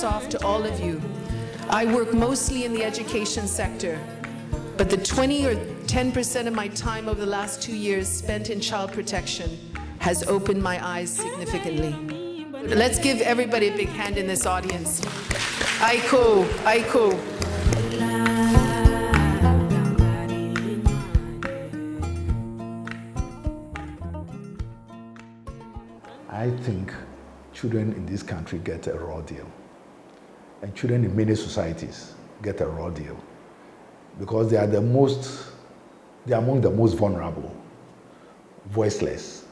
hats off to all of you. I work mostly in the education sector, but the 20 or 10% of my time over the last 2 years spent in child protection has opened my eyes significantly. Let's give everybody a big hand in this audience. Aiko, Aiko. I think children in this country get a raw deal. And children in many societies get a raw deal because they are among the most vulnerable, voiceless.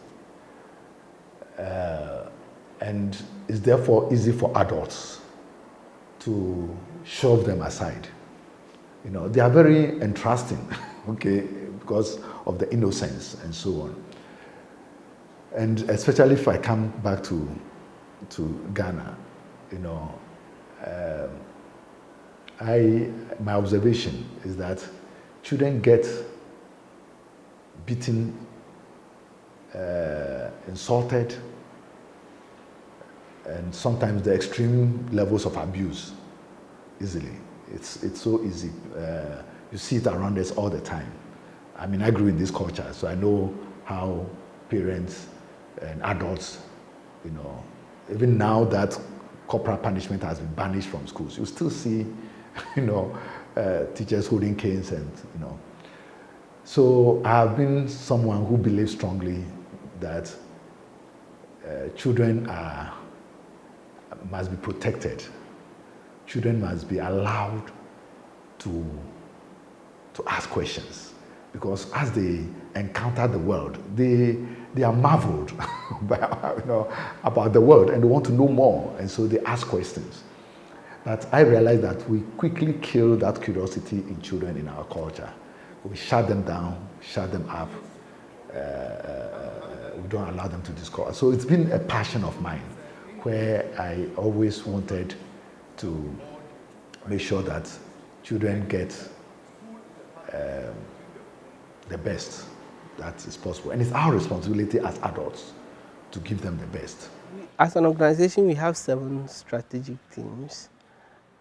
And it's therefore easy for adults to shove them aside. You know, they are very entrusting, okay, because of the innocence and so on. And especially if I come back to Ghana, you know, my observation is that children get beaten, insulted, and sometimes the extreme levels of abuse easily. It's so easy. You see it around us all the time. I mean, I grew in this culture, so I know how parents and adults, you know, even now that corporal punishment has been banished from schools, you still see, you know, teachers holding canes and, you know. So I have been someone who believes strongly that children must be protected. Children must be allowed to ask questions, because as they encounter the world, they are marveled by, you know, about the world, and they want to know more, and so they ask questions. But I realized that we quickly kill that curiosity in children in our culture. We shut them down, shut them up. We don't allow them to discover. So it's been a passion of mine, where I always wanted to make sure that children get the best that is possible. And it's our responsibility as adults to give them the best. As an organization, we have 7 strategic themes.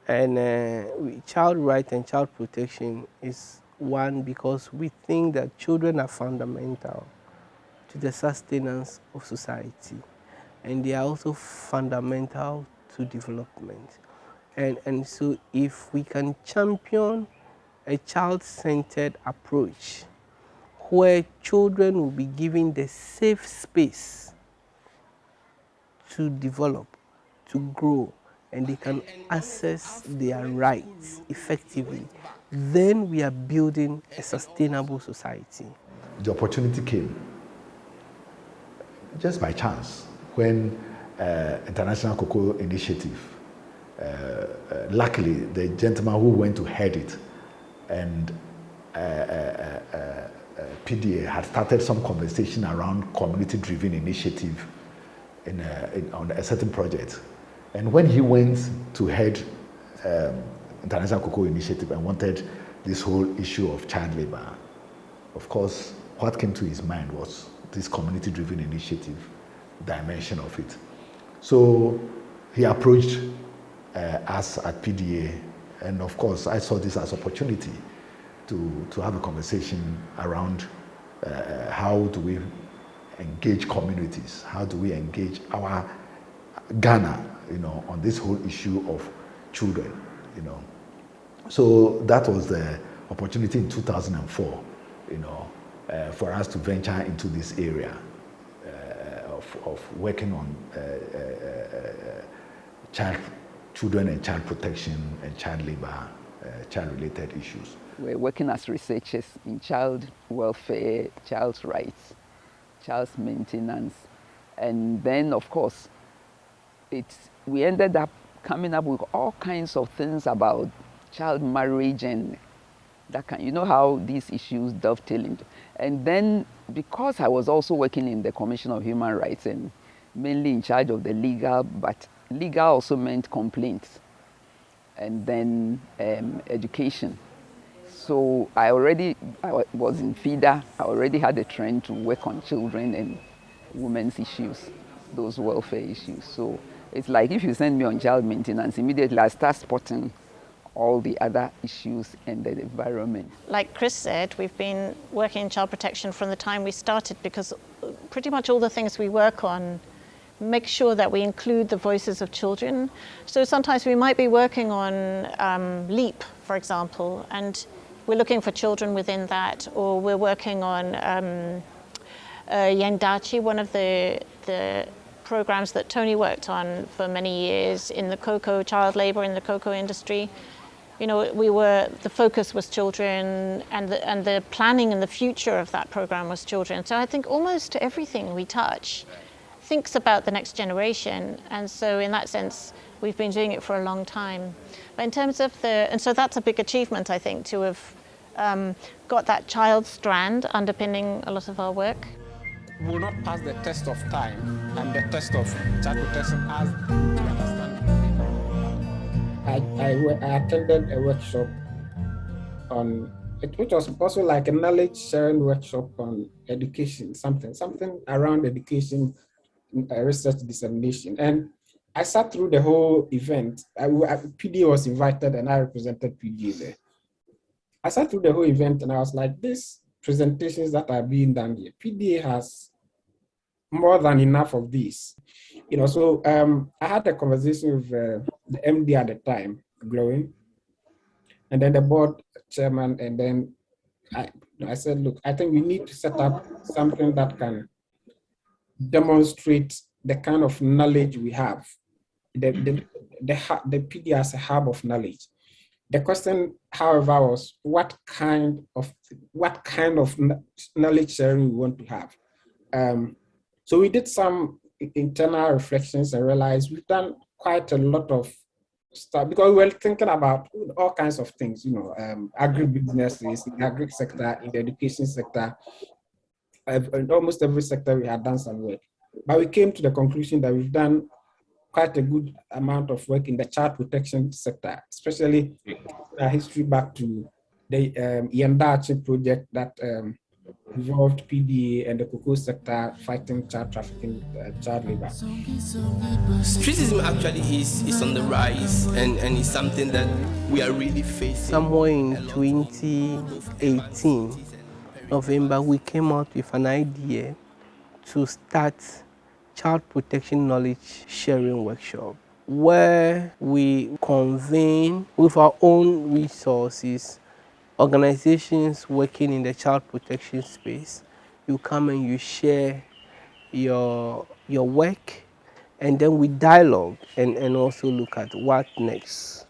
And child rights and child protection is one, because we think that children are fundamental to the sustenance of society. And they are also fundamental to development. And so if we can champion a child-centered approach where children will be given the safe space to develop, to grow, and they can access their rights effectively, then we are building a sustainable society. The opportunity came just by chance when International Cocoa Initiative, luckily the gentleman who went to head it and PDA had started some conversation around community-driven initiative on a certain project. And when he went to head International Cocoa Initiative and wanted this whole issue of child labor, of course, what came to his mind was this community-driven initiative dimension of it. So he approached us at PDA, and of course, I saw this as opportunity to have a conversation around how do we engage communities, how do we engage our Ghana, you know, on this whole issue of children, you know. So that was the opportunity in 2004, you know, for us to venture into this area of working on children and child protection and child labor, child-related issues. We're working as researchers in child welfare, child's rights, child's maintenance, and then, of course, we ended up coming up with all kinds of things about child marriage and that kind. You know how these issues dovetail into. And then, because I was also working in the Commission of Human Rights and mainly in charge of the legal, but legal also meant complaints, and then education. So I was in FIDA. I already had a trend to work on children and women's issues, those welfare issues. So It's like if you send me on child maintenance, immediately I start spotting all the other issues in the environment. Like Chris said, we've been working in child protection from the time we started, because pretty much all the things we work on make sure that we include the voices of children. So sometimes we might be working on LEAP, for example, and we're looking for children within that, or we're working on Yangdachi, one of the programs that Tony worked on for many years in the cocoa, child labor in the cocoa industry. You know, the focus was children, and the planning and the future of that program was children. So I think almost everything we touch thinks about the next generation, and so in that sense, we've been doing it for a long time. But in terms of and so that's a big achievement, I think, to have got that child strand underpinning a lot of our work. Will not pass the test of time and the test of child protection as we understand. I attended a workshop on it, which was also like a knowledge sharing workshop on education, something around education, research dissemination. And I sat through the whole event. PDA was invited and I represented PDA there. I sat through the whole event and I was like, these presentations that are being done here, PDA has more than enough of these. You know, so I had a conversation with the MD at the time, Glowing, and then the board chairman, and then I said, look, I think we need to set up something that can demonstrate the kind of knowledge we have, the PDA as a hub of knowledge. The question, however, was what kind of knowledge sharing we want to have. So we did some internal reflections and realized we've done quite a lot of stuff, because we were thinking about all kinds of things, you know, agribusinesses, in the agri sector, in the education sector, in almost every sector we had done some work. But we came to the conclusion that we've done quite a good amount of work in the child protection sector, especially history back to the Yangdachi project that involved PDA and the cocoa sector fighting child trafficking, child labor. Streetism actually is on the rise, and it's something that we are really facing. Somewhere in 2018, November, we came out with an idea to start child protection knowledge sharing workshop, where we convene with our own resources organizations working in the child protection space. You come and you share your work, and then we dialogue and also look at what next.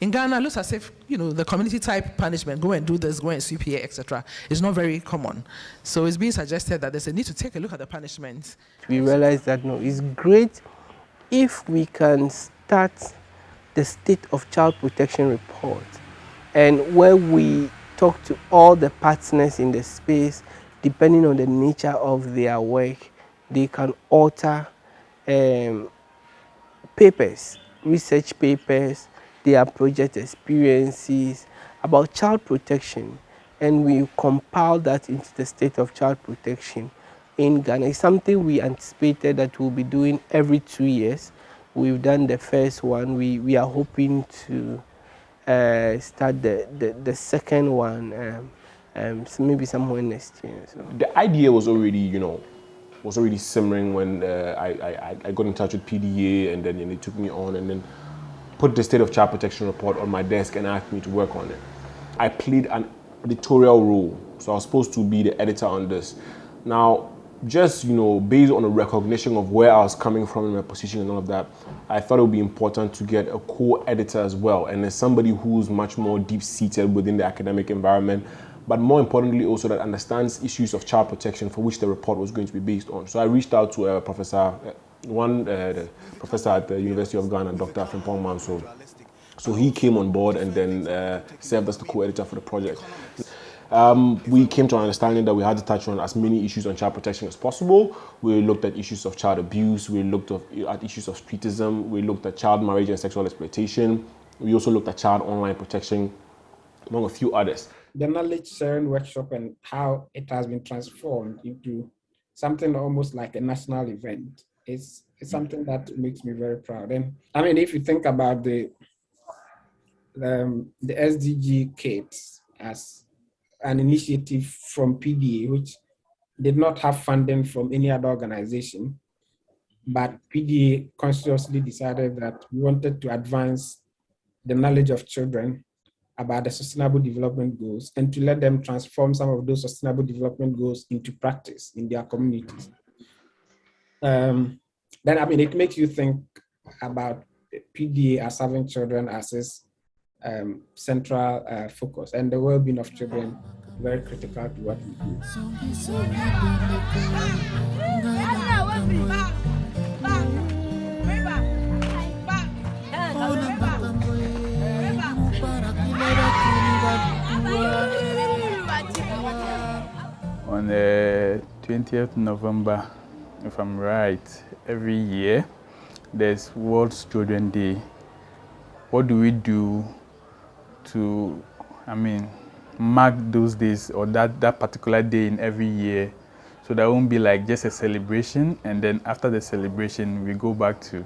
In Ghana, it looks as if, you know, the community type punishment, go and do this, go and CPA, etc., is not very common. So it's being suggested that there's a need to take a look at the punishments. We realize that no, it's great if we can start the state of child protection report, and where we talk to all the partners in the space, depending on the nature of their work, they can author papers, research papers, their project experiences about child protection, and we compile that into the state of child protection in Ghana. It's something we anticipated that we'll be doing every 2 years. We've done the first one. We are hoping to start the second one so maybe somewhere next year. So. The idea was already, simmering when I got in touch with PDA, and then they took me on and then put the State of Child Protection report on my desk and asked me to work on it. I played an editorial role, so I was supposed to be the editor on this. Now, just based on a recognition of where I was coming from in my position and all of that, I thought it would be important to get a co-editor as well, and as somebody who's much more deep-seated within the academic environment, but more importantly also that understands issues of child protection for which the report was going to be based on. So I reached out to the professor at the University of Ghana, Dr. Frimpong Manso. So he came on board and then served as the co-editor for the project. We came to an understanding that we had to touch on as many issues on child protection as possible. We looked at issues of child abuse, we looked at issues of streetism, we looked at child marriage and sexual exploitation. We also looked at child online protection, among a few others. The knowledge sharing workshop and how it has been transformed into something almost like a national event it's something that makes me very proud. And I mean, if you think about the SDG kits as an initiative from PDA, which did not have funding from any other organization, but PDA consciously decided that we wanted to advance the knowledge of children about the Sustainable Development Goals and to let them transform some of those Sustainable Development Goals into practice in their communities. Then, I mean, it makes you think about PDA as having children as its central focus, and the well-being of children very critical to what we do. On the 20th November, if I'm right, every year there's World Children Day. What do we do to, mark those days or that particular day in every year, so that won't be like just a celebration and then after the celebration we go back to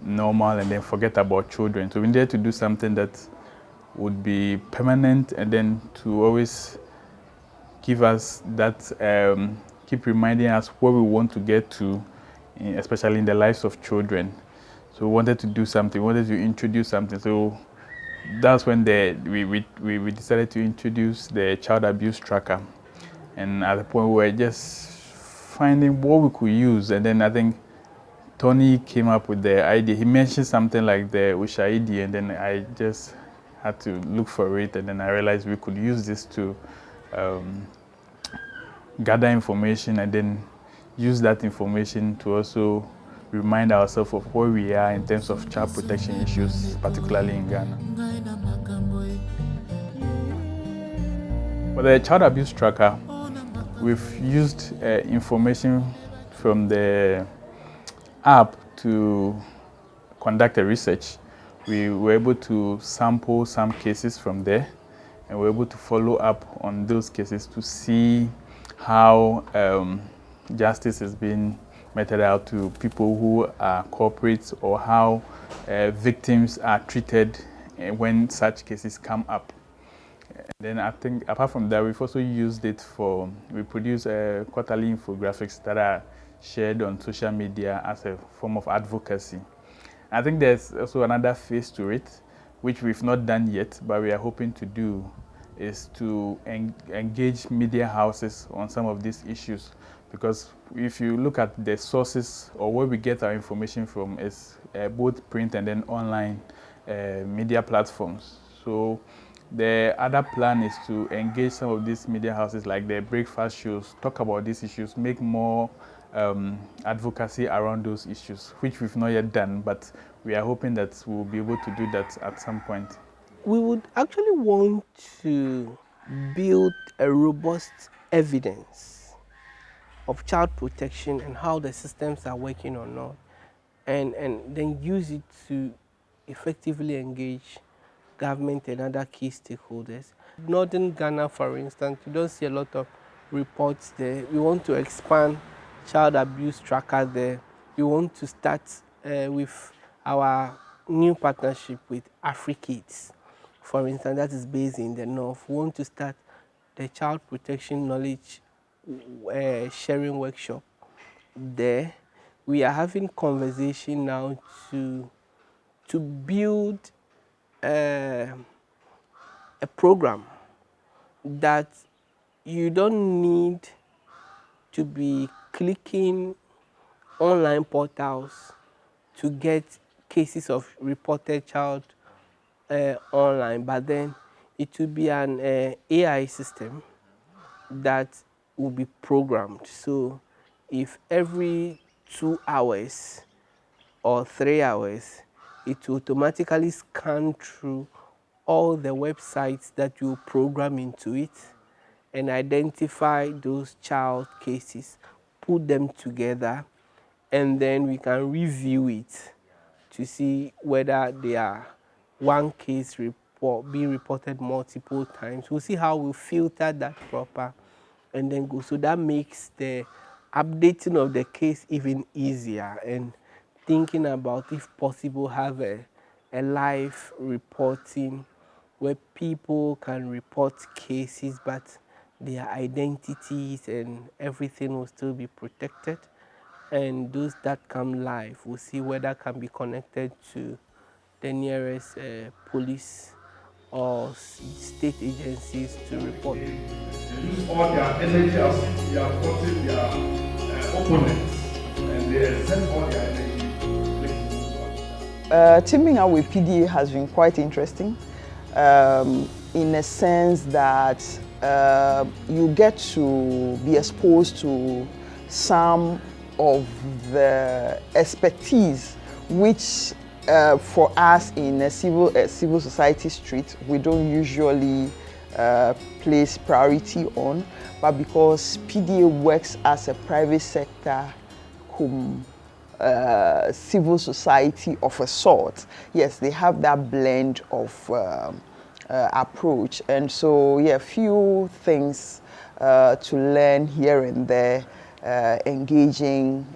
normal and then forget about children? So we needed to do something that would be permanent and then to always give us that, keep reminding us where we want to get to, especially in the lives of children. So we wanted to do something, we wanted to introduce something. So that's when we decided to introduce the child abuse tracker. And at the point we were just finding what we could use. And then I think Tony came up with the idea. He mentioned something like the Ushaidi, and then I just had to look for it. And then I realized we could use this to gather information and then use that information to also remind ourselves of where we are in terms of child protection issues, particularly in Ghana. For the child abuse tracker, we've used information from the app to conduct a research. We were able to sample some cases from there, and we're able to follow up on those cases to see how justice is being meted out to people who are culprits, or how victims are treated when such cases come up. And then I think apart from that, we've also used it for, we produce quarterly infographics that are shared on social media as a form of advocacy. I think there's also another phase to it, which we've not done yet, but we are hoping to do, is to engage media houses on some of these issues. Because if you look at the sources or where we get our information from, is both print and then online media platforms. So the other plan is to engage some of these media houses, like the breakfast shows, talk about these issues, make more advocacy around those issues, which we've not yet done, but we are hoping that we'll be able to do that at some point. We would actually want to build a robust evidence of child protection and how the systems are working or not, and then use it to effectively engage government and other key stakeholders. Northern Ghana, for instance, you don't see a lot of reports there. We want to expand child abuse tracker there. We want to start with our new partnership with AfriKids. For instance, that is based in the north. We want to start the child protection knowledge sharing workshop there. We are having conversation now to build a program that you don't need to be clicking online portals to get cases of reported child online, but then it will be an AI system that will be programmed. So if every 2 hours or 3 hours, it will automatically scan through all the websites that you program into it and identify those child cases, put them together, and then we can review it to see whether they are one case being reported multiple times. We'll see how we filter that proper and then go. So that makes the updating of the case even easier, and thinking about, if possible, have a live reporting where people can report cases, but their identities and everything will still be protected. And those that come live will see whether can be connected to the nearest police or state agencies to report. Use all their energy as if they are fighting their opponents, and they exert all their energy. Teaming up with PDA has been quite interesting, in a sense that you get to be exposed to some of the expertise which for us in a civil society street we don't usually place priority on, but because PDA works as a private sector civil society of a sort, yes, they have that blend of approach, and so yeah, few things to learn here and there, engaging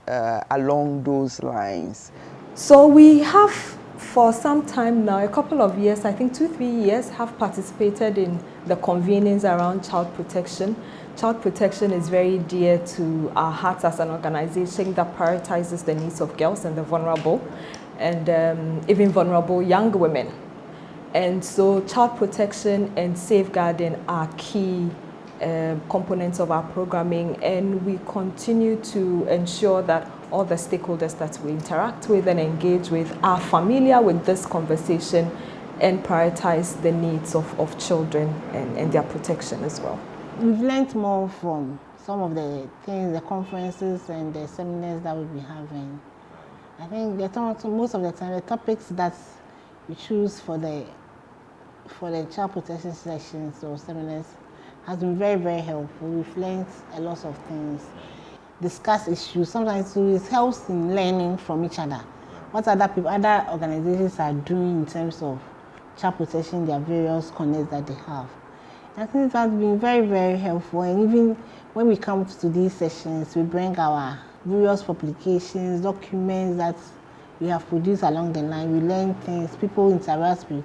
along those lines. So we have for some time now, a couple of years, I think 2-3 years, have participated in the convenings around child protection. Child protection is very dear to our hearts as an organization that prioritizes the needs of girls and the vulnerable, and even vulnerable young women. And so child protection and safeguarding are key components of our programming, and we continue to ensure that all the stakeholders that we interact with and engage with are familiar with this conversation and prioritize the needs of children and their protection as well. We've learned more from some of the things, the conferences and the seminars that we'll be having. I think most of the time the topics that we choose for the child protection sessions or seminars has been very, very helpful. We've learned a lot of things, discuss issues. Sometimes it helps in learning from each other. What other organizations are doing in terms of child protection, their various connects that they have. I think it has been very, very helpful. And even when we come to these sessions, we bring our various publications, documents that we have produced along the line. We learn things, people interact with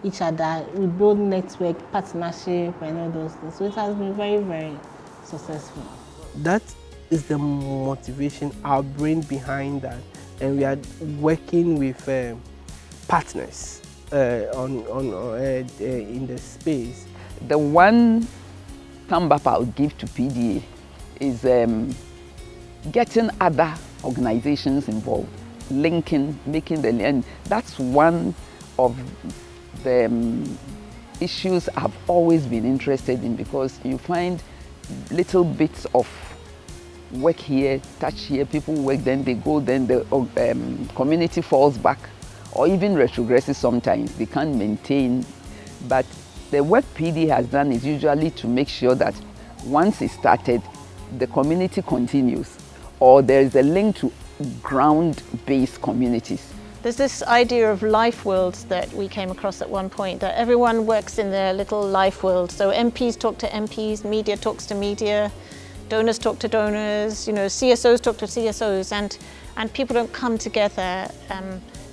each other, we build network, partnership, and all those things. So it has been very, very successful. That is the motivation, our brain behind that, and we are working with partners in the space. The one thumb up I'll give to PDA is getting other organizations involved, linking, making the, and that's one of the issues I've always been interested in, because you find little bits of work here, touch here, people work, then they go, then the community falls back or even retrogresses sometimes. They can't maintain. But the work PD has done is usually to make sure that once it's started, the community continues, or there's a link to ground-based communities. There's this idea of life worlds that we came across at one point, that everyone works in their little life world. So MPs talk to MPs, media talks to media, donors talk to donors, CSOs talk to CSOs, and people don't come together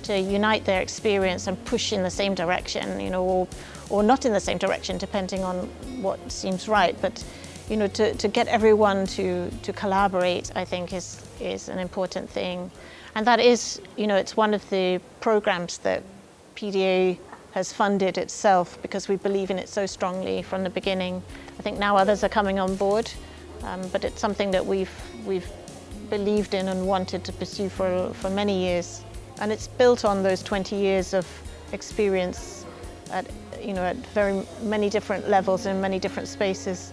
to unite their experience and push in the same direction, or not in the same direction, depending on what seems right. But to get everyone to collaborate, I think is an important thing. And that is, it's one of the programs that PDA has funded itself, because we believe in it so strongly from the beginning. I think now others are coming on board, but it's something that we've believed in and wanted to pursue for many years. And it's built on those 20 years of experience at very many different levels in many different spaces.